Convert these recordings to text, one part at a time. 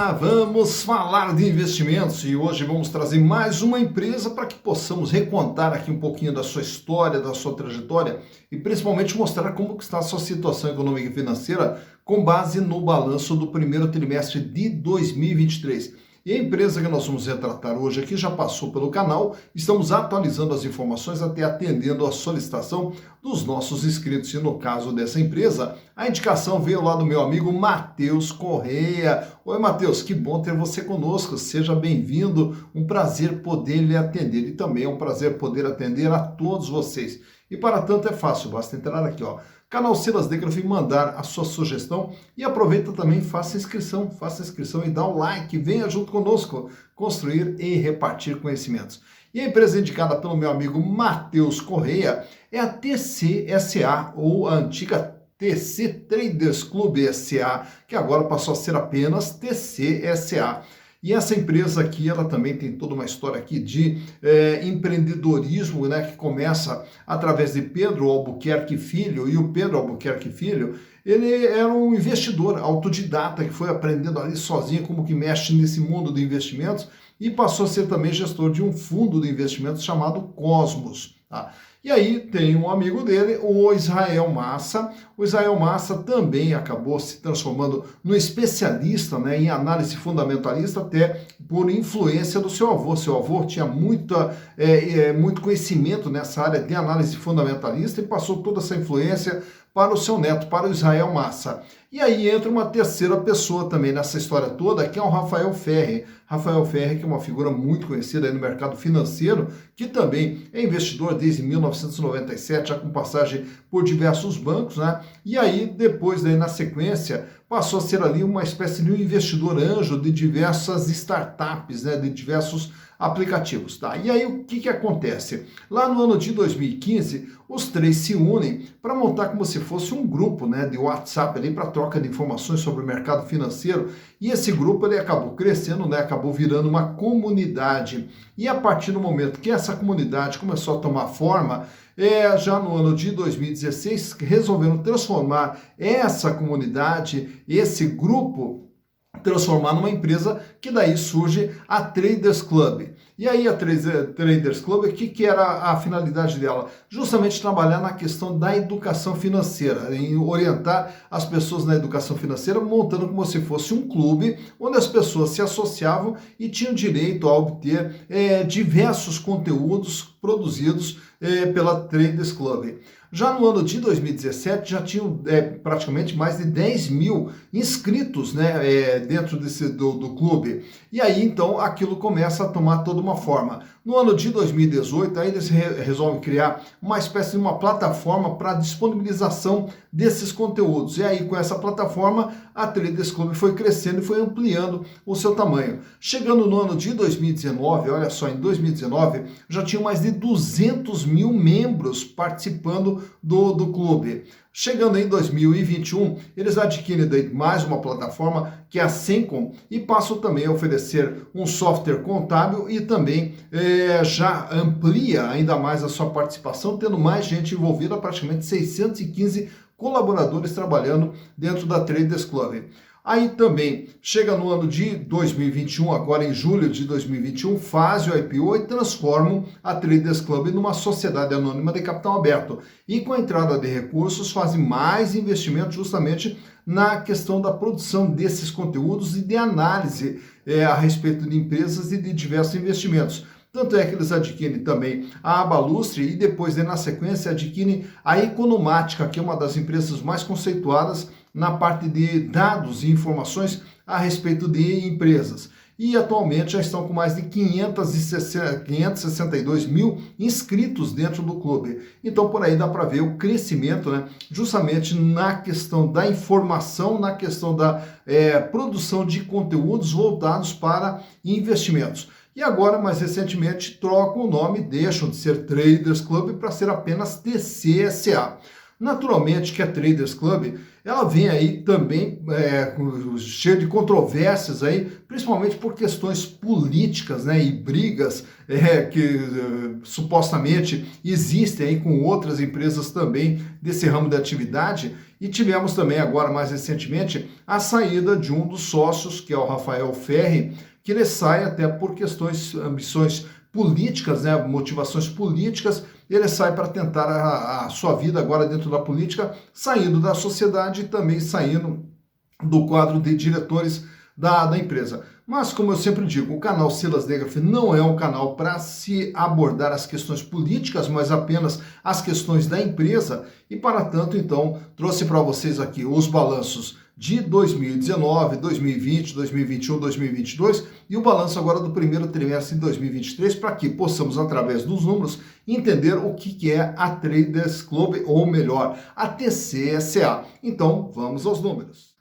Olá, vamos falar de investimentos e hoje vamos trazer mais uma empresa para que possamos recontar aqui um pouquinho da sua história, da sua trajetória e principalmente mostrar como que está a sua situação econômica e financeira com base no balanço do primeiro trimestre de 2023. E a empresa que nós vamos retratar hoje aqui já passou pelo canal, estamos atualizando as informações até atendendo a solicitação dos nossos inscritos. E no caso dessa empresa, a indicação veio lá do meu amigo Matheus Correia. Oi, Matheus, que bom ter você conosco, seja bem-vindo, um prazer poder lhe atender e também é um prazer poder atender a todos vocês. E para tanto é fácil, basta entrar aqui, ó, canal Silas Degraf, mandar a sua sugestão e aproveita também, faça inscrição e dá um like, venha junto conosco construir e repartir conhecimentos. E a empresa indicada pelo meu amigo Matheus Correia é a TCSA, ou a antiga TC Traders Club SA, que agora passou a ser apenas TCSA. E essa empresa aqui, ela também tem toda uma história aqui de empreendedorismo, né, que começa através de Pedro Albuquerque Filho, e o Pedro Albuquerque Filho, ele era um investidor autodidata que foi aprendendo ali sozinho como que mexe nesse mundo de investimentos e passou a ser também gestor de um fundo de investimentos chamado Cosmos, tá? E aí tem um amigo dele, o Israel Massa. O Israel Massa também acabou se transformando no especialista, né, em análise fundamentalista, até por influência do seu avô. Seu avô tinha muito conhecimento nessa área de análise fundamentalista e passou toda essa influência para o seu neto, para o Israel Massa. E aí entra uma terceira pessoa também nessa história toda, que é o Rafael Ferri. Rafael Ferri, que é uma figura muito conhecida aí no mercado financeiro, que também é investidor desde 1997, já com passagem por diversos bancos, né? E aí, depois, daí, na sequência, passou a ser ali uma espécie de um investidor anjo de diversas startups, né? De diversos aplicativos, tá? E aí o que acontece? Lá no ano de 2015, os três se unem para montar como se fosse um grupo, né, de WhatsApp ali para troca de informações sobre o mercado financeiro. E esse grupo ele acabou crescendo, né, acabou virando uma comunidade. E a partir do momento que essa comunidade começou a tomar forma, já no ano de 2016, resolveram transformar essa comunidade, esse grupo, transformar numa empresa, que daí surge a Traders Club. E aí a Traders Club, o que era a finalidade dela? Justamente trabalhar na questão da educação financeira, em orientar as pessoas na educação financeira, montando como se fosse um clube, onde as pessoas se associavam e tinham direito a obter diversos conteúdos produzidos pela Traders Club. Já no ano de 2017, já tinham praticamente mais de 10 mil inscritos, né, dentro do clube. E aí, então, aquilo começa a tomar toda uma forma. No ano de 2018, aí eles resolvem criar uma espécie de uma plataforma para disponibilização desses conteúdos. E aí, com essa plataforma, a Traders Club foi crescendo e foi ampliando o seu tamanho. Chegando no ano de 2019, olha só, em 2019, já tinham mais de 200 mil membros participando do clube. Chegando em 2021, eles adquirem mais uma plataforma, que é a Sencom, e passam também a oferecer um software contábil e também já amplia ainda mais a sua participação, tendo mais gente envolvida, praticamente 615 colaboradores trabalhando dentro da Traders Club. Aí também chega no ano de 2021, agora em julho de 2021, fazem o IPO e transformam a Traders Club numa sociedade anônima de capital aberto. E com a entrada de recursos fazem mais investimentos justamente na questão da produção desses conteúdos e de análise a respeito de empresas e de diversos investimentos. Tanto é que eles adquirem também a Abalustre e depois, na sequência, adquirem a Economática, que é uma das empresas mais conceituadas na parte de dados e informações a respeito de empresas. E atualmente já estão com mais de 562 mil inscritos dentro do clube. Então por aí dá para ver o crescimento, né, justamente na questão da informação, na questão da produção de conteúdos voltados para investimentos. E agora, mais recentemente, trocam o nome, deixam de ser Traders Club para ser apenas TCSA. Naturalmente que a Traders Club, ela vem aí também cheia de controvérsias aí, principalmente por questões políticas, né, e brigas que supostamente existem aí com outras empresas também desse ramo de atividade. E tivemos também agora, mais recentemente, a saída de um dos sócios, que é o Rafael Ferri, que ele sai até por questões, ambições políticas, né, motivações políticas. Ele sai para tentar a sua vida agora dentro da política, saindo da sociedade e também saindo do quadro de diretores da empresa. Mas, como eu sempre digo, o canal Silas Degraff não é um canal para se abordar as questões políticas, mas apenas as questões da empresa. E, para tanto, então, trouxe para vocês aqui os balanços de 2019, 2020, 2021, 2022 e o balanço agora do primeiro trimestre de 2023 para que possamos, através dos números, entender o que é a Traders Club, ou melhor, a TCSA. Então, vamos aos números.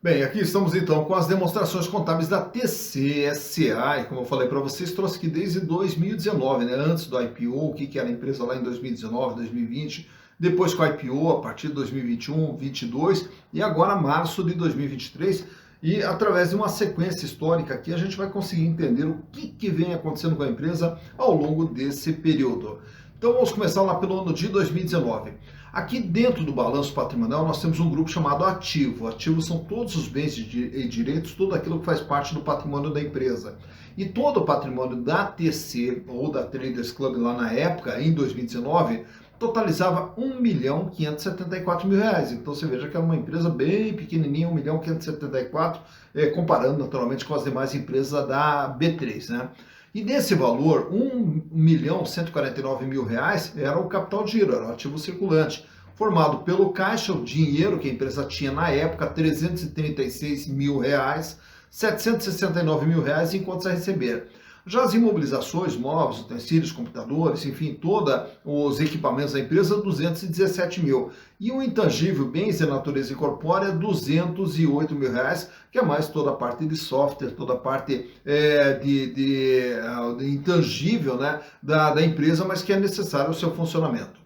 Bem, aqui estamos então com as demonstrações contábeis da TCSA, e como eu falei para vocês, trouxe aqui desde 2019, né, antes do IPO, o que era a empresa lá em 2019, 2020, depois com o IPO a partir de 2021, 2022 e agora março de 2023, e através de uma sequência histórica aqui a gente vai conseguir entender o que vem acontecendo com a empresa ao longo desse período. Então vamos começar lá pelo ano de 2019. Aqui dentro do balanço patrimonial nós temos um grupo chamado ativo. Ativos são todos os bens e direitos, tudo aquilo que faz parte do patrimônio da empresa. E todo o patrimônio da TC ou da Traders Club lá na época, em 2019, totalizava R$ 1.574.000. Então você veja que é uma empresa bem pequenininha, R$ 1.574.000, comparando naturalmente com as demais empresas da B3, né? E desse valor, R$ 1.149.000 era o capital de giro, era o ativo circulante, formado pelo caixa, o dinheiro que a empresa tinha na época, R$ 336.000, R$ 769.000 em contas a receber. Já as imobilizações, móveis, utensílios, computadores, enfim, todos os equipamentos da empresa, 217 mil. E o intangível, bens de natureza incorpórea, 208 mil reais, que é mais toda a parte de software, toda a parte de intangível, né, da empresa, mas que é necessário ao seu funcionamento.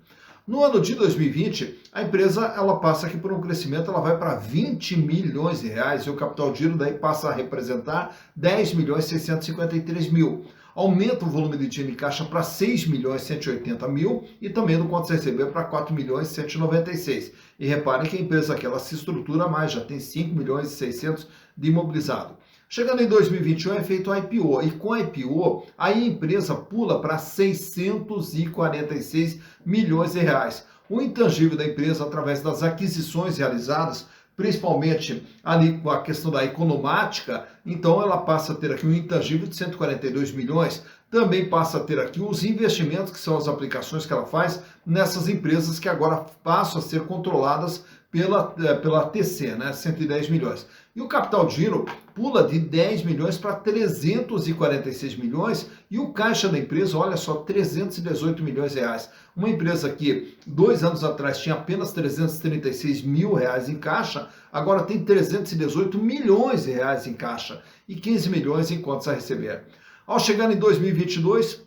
No ano de 2020, a empresa ela passa aqui por um crescimento, ela vai para 20 milhões de reais e o capital de giro daí passa a representar 10.653.000. Aumenta o volume de dinheiro em caixa para 6.180.000 e também no contas a receber para 4.196. E reparem que a empresa aqui ela se estrutura mais, já tem 5.600.000 de imobilizado. Chegando em 2021 é feito o IPO, e com o IPO a empresa pula para 646 milhões de reais. O intangível da empresa, através das aquisições realizadas, principalmente ali com a questão da economática, então ela passa a ter aqui um intangível de 142 milhões, também passa a ter aqui os investimentos, que são as aplicações que ela faz nessas empresas que agora passam a ser controladas pela TC, né, 110 milhões. E o capital de giro pula de 10 milhões para 346 milhões e o caixa da empresa, olha só, 318 milhões de reais. Uma empresa que 2 anos atrás tinha apenas 336 mil reais em caixa, agora tem 318 milhões de reais em caixa e 15 milhões em contas a receber. Ao chegar em 2022,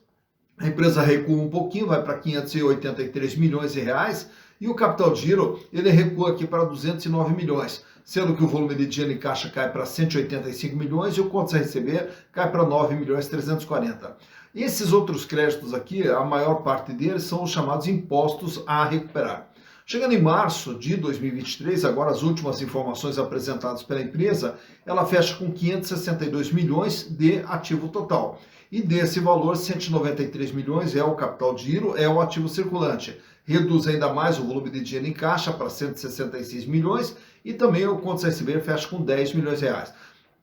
a empresa recua um pouquinho, vai para 583 milhões de reais, e o capital de giro, ele recua aqui para 209 milhões, sendo que o volume de dinheiro em caixa cai para 185 milhões e o contas a receber cai para 9.340. Esses outros créditos aqui, a maior parte deles são os chamados impostos a recuperar. Chegando em março de 2023, agora as últimas informações apresentadas pela empresa, ela fecha com 562 milhões de ativo total. E desse valor, 193 milhões é o capital de giro, é o ativo circulante. Reduz ainda mais o volume de dinheiro em caixa para 166 milhões e também o contas a receber fecha com 10 milhões de reais.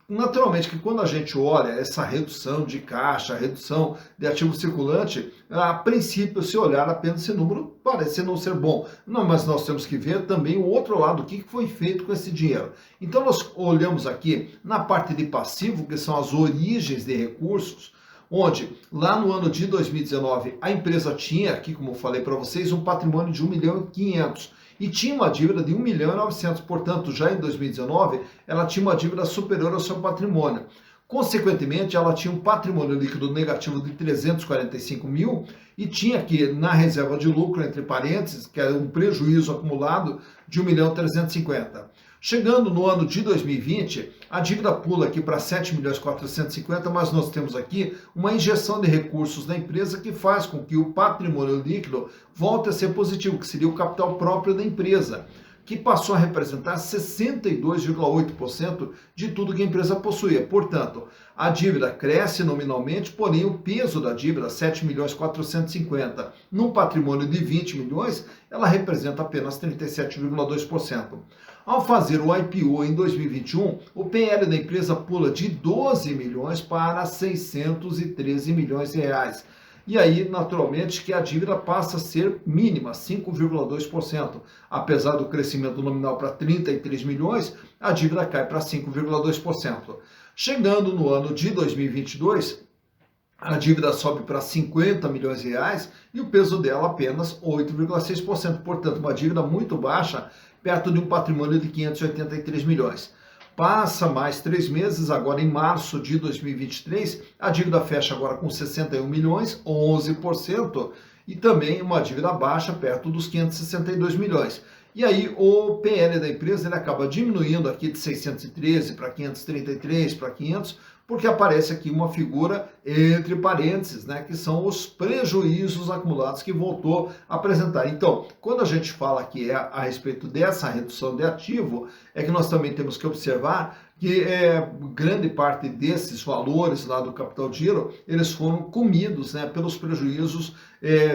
Naturalmente que quando a gente olha essa redução de caixa, redução de ativo circulante, a princípio, se olhar apenas esse número, parece não ser bom. Não, mas nós temos que ver também o outro lado, o que foi feito com esse dinheiro. Então nós olhamos aqui na parte de passivo, que são as origens de recursos, onde lá no ano de 2019 a empresa tinha, aqui como eu falei para vocês, um patrimônio de 1.500.000 e tinha uma dívida de 1.900.000, portanto já em 2019 ela tinha uma dívida superior ao seu patrimônio. Consequentemente, ela tinha um patrimônio líquido negativo de 345 mil e tinha aqui na reserva de lucro, entre parênteses, que era um prejuízo acumulado de 1.350.000. Chegando no ano de 2020, a dívida pula aqui para 7.450.000, mas nós temos aqui uma injeção de recursos da empresa que faz com que o patrimônio líquido volte a ser positivo, que seria o capital próprio da empresa, que passou a representar 62,8% de tudo que a empresa possuía. Portanto, a dívida cresce nominalmente, porém o peso da dívida, 7.450.000, num patrimônio de 20 milhões, ela representa apenas 37,2%. Ao fazer o IPO em 2021, o PL da empresa pula de 12 milhões para 613 milhões de reais. E aí, naturalmente, que a dívida passa a ser mínima, 5,2%. Apesar do crescimento nominal para 33 milhões, a dívida cai para 5,2%. Chegando no ano de 2022, a dívida sobe para 50 milhões de reais e o peso dela apenas 8,6%. Portanto, uma dívida muito baixa, perto de um patrimônio de 583 milhões. Passa mais 3 meses, agora em março de 2023, a dívida fecha agora com 61 milhões, 11%, e também uma dívida baixa, perto dos 562 milhões. E aí o PL da empresa ele acaba diminuindo aqui de 613 para 533, para 500, porque aparece aqui uma figura entre parênteses, né, que são os prejuízos acumulados que voltou a apresentar. Então, quando a gente fala aqui a respeito dessa redução de ativo, é que nós também temos que observar que grande parte desses valores lá do capital de giro, eles foram comidos, né, pelos prejuízos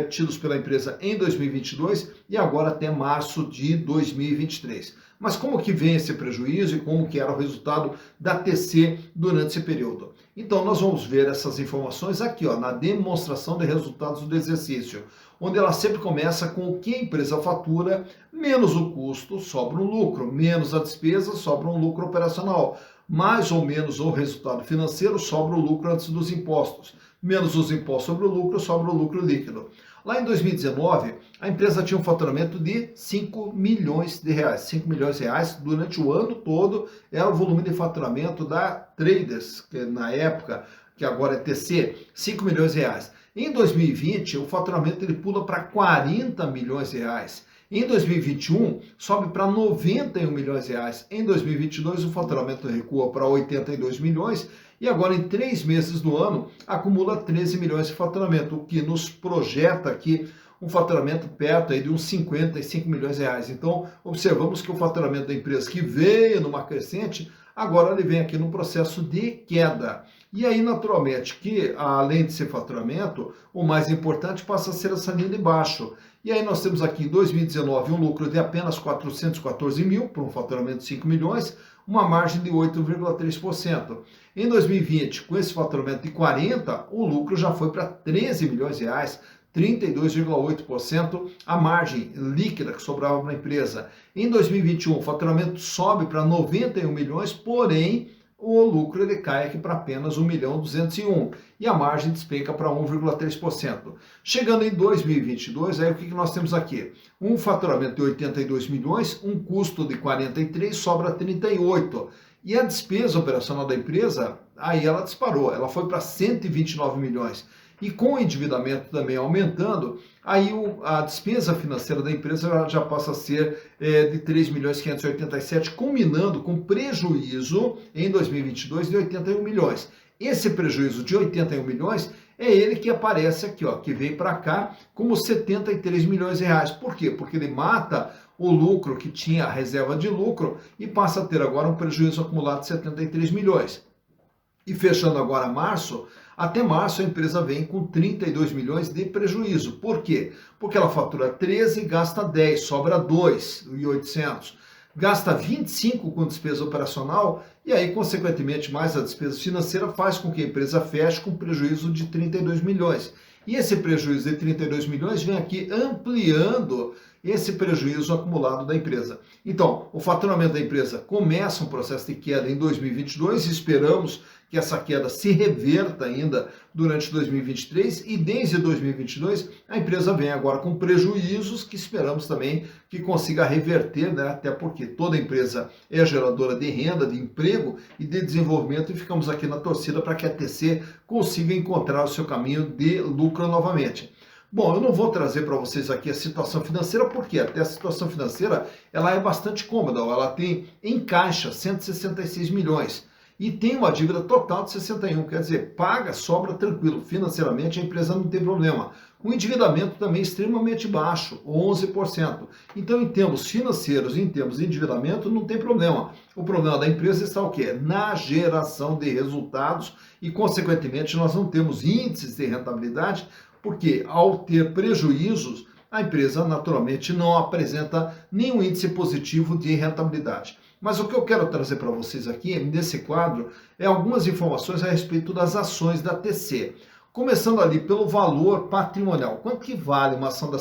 tidos pela empresa em 2022 e agora até março de 2023. Mas como que vem esse prejuízo e como que era o resultado da TC durante esse período? Então nós vamos ver essas informações aqui, ó, na demonstração de resultados do exercício, onde ela sempre começa com o que a empresa fatura, menos o custo, sobra um lucro, menos a despesa, sobra um lucro operacional, mais ou menos o resultado financeiro, sobra o lucro antes dos impostos, menos os impostos sobre o lucro, sobra o lucro líquido. Lá em 2019, a empresa tinha um faturamento de 5 milhões de reais. 5 milhões de reais durante o ano todo era o volume de faturamento da Traders, que na época, que agora é TC, 5 milhões de reais. Em 2020, o faturamento ele pula para 40 milhões de reais. Em 2021, sobe para 91 milhões de reais. Em 2022, o faturamento recua para 82 milhões. E agora, em 3 meses do ano, acumula 13 milhões de faturamento, o que nos projeta aqui um faturamento perto aí de uns 55 milhões de reais. Então, observamos que o faturamento da empresa que veio numa crescente, agora ele vem aqui no processo de queda. E aí, naturalmente, que além de ser faturamento, o mais importante passa a ser essa linha de baixo. E aí nós temos aqui em 2019 um lucro de apenas 414 mil, por um faturamento de 5 milhões, uma margem de 8,3%. Em 2020, com esse faturamento de 40, o lucro já foi para 13 milhões de reais, 32,8% a margem líquida que sobrava para a empresa. Em 2021, o faturamento sobe para 91 milhões, porém o lucro ele cai aqui para apenas 1.201.000 e a margem despenca para 1,3%. Chegando em 2022, aí o que nós temos aqui? Um faturamento de 82 milhões, um custo de 43, sobra 38. E a despesa operacional da empresa, aí ela disparou, ela foi para 129 milhões. E com o endividamento também aumentando, aí a despesa financeira da empresa já passa a ser de 3.587.000, culminando com prejuízo em 2022 de 81 milhões. Esse prejuízo de 81 milhões é ele que aparece aqui, ó, que vem para cá como 73 milhões de reais. Por quê? Porque ele mata o lucro que tinha a reserva de lucro e passa a ter agora um prejuízo acumulado de 73 milhões. E fechando agora março, até março a empresa vem com 32 milhões de prejuízo. Por quê? Porque ela fatura 13, gasta 10, sobra 2.800. Gasta 25 com despesa operacional e aí, consequentemente, mais a despesa financeira faz com que a empresa feche com prejuízo de 32 milhões. E esse prejuízo de 32 milhões vem aqui ampliando esse prejuízo acumulado da empresa. Então, o faturamento da empresa começa um processo de queda em 2022, esperamos que essa queda se reverta ainda durante 2023 e desde 2022 a empresa vem agora com prejuízos que esperamos também que consiga reverter, né? Até porque toda empresa é geradora de renda, de emprego e de desenvolvimento e ficamos aqui na torcida para que a TC consiga encontrar o seu caminho de lucro novamente. Bom, eu não vou trazer para vocês aqui a situação financeira, porque até a situação financeira ela é bastante cômoda, ela tem em caixa 166 milhões e tem uma dívida total de 61, quer dizer, paga, sobra tranquilo, financeiramente a empresa não tem problema. O endividamento também é extremamente baixo, 11%. Então, em termos financeiros, em termos de endividamento, não tem problema. O problema da empresa está o quê? Na geração de resultados e, consequentemente, nós não temos índices de rentabilidade, porque ao ter prejuízos, a empresa naturalmente não apresenta nenhum índice positivo de rentabilidade. Mas o que eu quero trazer para vocês aqui, nesse quadro, é algumas informações a respeito das ações da TC. Começando ali pelo valor patrimonial. Quanto que vale uma ação da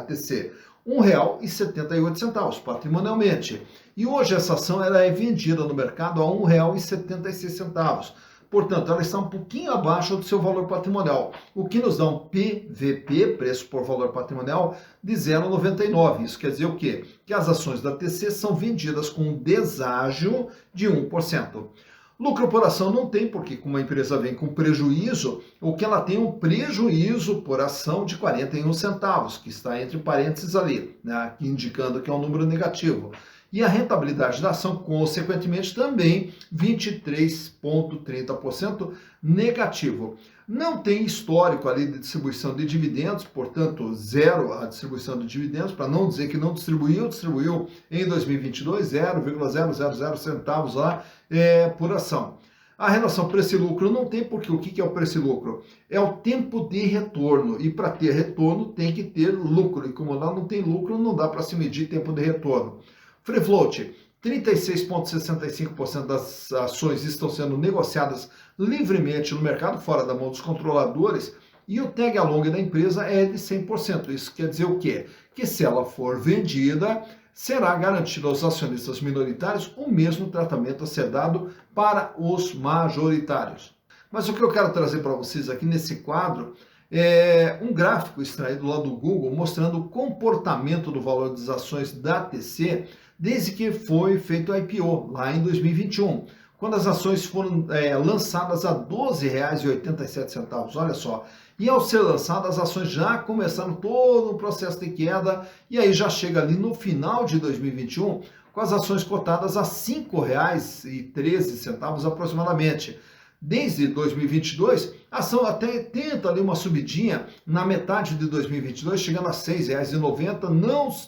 TC? R$ 1,78 patrimonialmente. E hoje essa ação ela é vendida no mercado a R$ 1,76. Portanto, ela está um pouquinho abaixo do seu valor patrimonial, o que nos dá um PVP, preço por valor patrimonial, de 0,99. Isso quer dizer o quê? Que as ações da TC são vendidas com um deságio de 1%. Lucro por ação não tem, porque como a empresa vem com prejuízo, o que ela tem é um prejuízo por ação de 41 centavos, que está entre parênteses ali, né, indicando que é um número negativo. E a rentabilidade da ação, consequentemente, também 23,30% negativo. Não tem histórico ali de distribuição de dividendos, portanto, zero a distribuição de dividendos, para não dizer que não distribuiu em 2022, 0,000 centavos lá por ação. A relação preço e lucro não tem, porque o que é o preço e lucro? É o tempo de retorno, e para ter retorno tem que ter lucro, e como lá não tem lucro, não dá para se medir tempo de retorno. Free float, 36,65% das ações estão sendo negociadas livremente no mercado, fora da mão dos controladores, e o tag along da empresa é de 100%. Isso quer dizer o quê? Que se ela for vendida, será garantido aos acionistas minoritários o mesmo tratamento a ser dado para os majoritários. Mas o que eu quero trazer para vocês aqui nesse quadro é um gráfico extraído lá do Google mostrando o comportamento do valor das ações da TC desde que foi feito o IPO, lá em 2021, quando as ações foram lançadas a R$ 12,87, olha só. E ao ser lançadas, as ações já começaram todo o processo de queda, e aí já chega ali no final de 2021, com as ações cotadas a R$ 5,13 aproximadamente. Desde 2022, a ação até tenta ali uma subidinha na metade de 2022, chegando a R$ 6,90,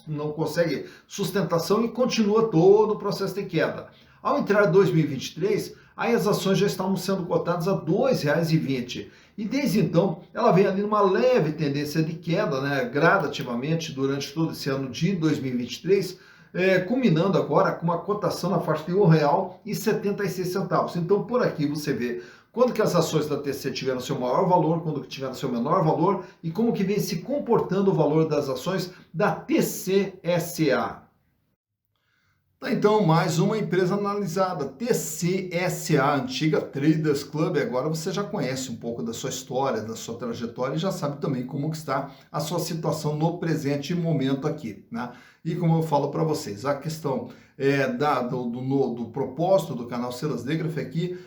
não consegue sustentação e continua todo o processo de queda. Ao entrar em 2023, aí as ações já estavam sendo cotadas a R$ 2,20. E desde então, ela vem ali numa leve tendência de queda, né, gradativamente durante todo esse ano de 2023, culminando agora com uma cotação na faixa de R$ 1,76. Então, por aqui você vê quando que as ações da TC tiveram seu maior valor, quando que tiveram seu menor valor e como que vem se comportando o valor das ações da TCSA. Então, mais uma empresa analisada, TCSA, antiga Traders Club. Agora você já conhece um pouco da sua história, da sua trajetória e já sabe também como que está a sua situação no presente momento aqui, né? E como eu falo para vocês, a questão do propósito do canal Silas Degraff aqui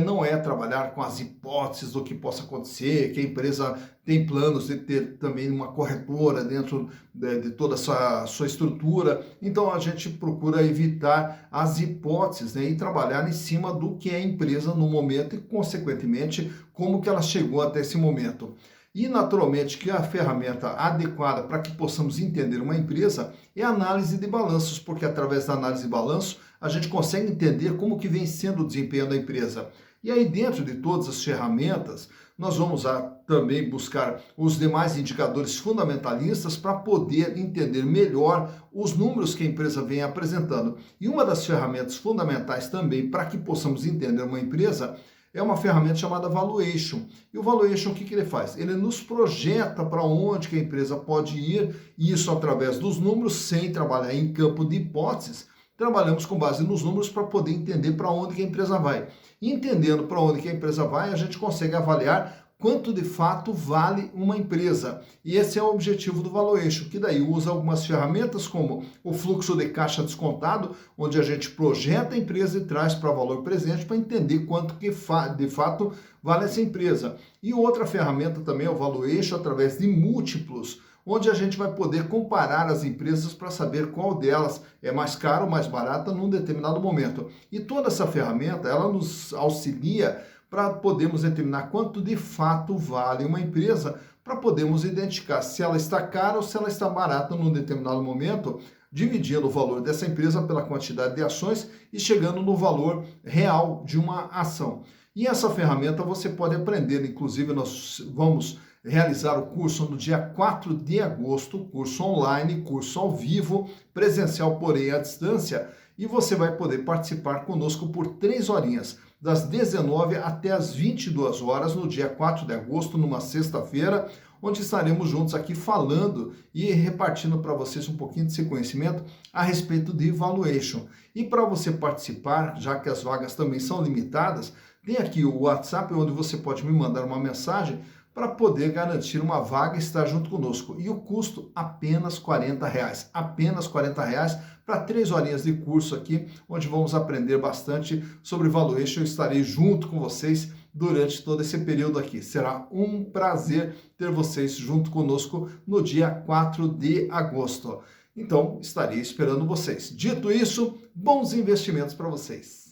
não é trabalhar com as hipóteses do que possa acontecer, que a empresa tem planos de ter também uma corretora dentro de toda a sua estrutura. Então a gente procura evitar as hipóteses, né, e trabalhar em cima do que é a empresa no momento e, consequentemente, como que ela chegou até esse momento. E, naturalmente, que a ferramenta adequada para que possamos entender uma empresa é a análise de balanços, porque através da análise de balanço a gente consegue entender como que vem sendo o desempenho da empresa. E aí, dentro de todas as ferramentas, nós vamos também buscar os demais indicadores fundamentalistas para poder entender melhor os números que a empresa vem apresentando. E uma das ferramentas fundamentais também para que possamos entender uma empresa é uma ferramenta chamada Valuation. E o Valuation, o que ele faz? Ele nos projeta para onde que a empresa pode ir, e isso através dos números, sem trabalhar em campo de hipóteses. Trabalhamos com base nos números para poder entender para onde que a empresa vai. E entendendo para onde que a empresa vai, a gente consegue avaliar quanto de fato vale uma empresa. E esse é o objetivo do Valuation, que daí usa algumas ferramentas como o fluxo de caixa descontado, onde a gente projeta a empresa e traz para valor presente para entender quanto que de fato vale essa empresa. E outra ferramenta também é o Valuation através de múltiplos, onde a gente vai poder comparar as empresas para saber qual delas é mais cara ou mais barata num determinado momento. E toda essa ferramenta, ela nos auxilia para podermos determinar quanto de fato vale uma empresa, para podermos identificar se ela está cara ou se ela está barata num determinado momento, dividindo o valor dessa empresa pela quantidade de ações e chegando no valor real de uma ação. E essa ferramenta você pode aprender, inclusive nós vamos realizar o curso no dia 4 de agosto, curso online, curso ao vivo, presencial porém à distância, e você vai poder participar conosco por 3 horinhas, das 19 até as 22 horas, no dia 4 de agosto, numa sexta-feira, onde estaremos juntos aqui falando e repartindo para vocês um pouquinho desse conhecimento a respeito de valuation. E para você participar, já que as vagas também são limitadas, tem aqui o WhatsApp, onde você pode me mandar uma mensagem para poder garantir uma vaga e estar junto conosco. E o custo apenas R$40. Apenas R$40 para 3 horinhas de curso aqui, onde vamos aprender bastante sobre valuation. Eu estarei junto com vocês durante todo esse período aqui. Será um prazer ter vocês junto conosco no dia 4 de agosto. Então, estarei esperando vocês. Dito isso, bons investimentos para vocês.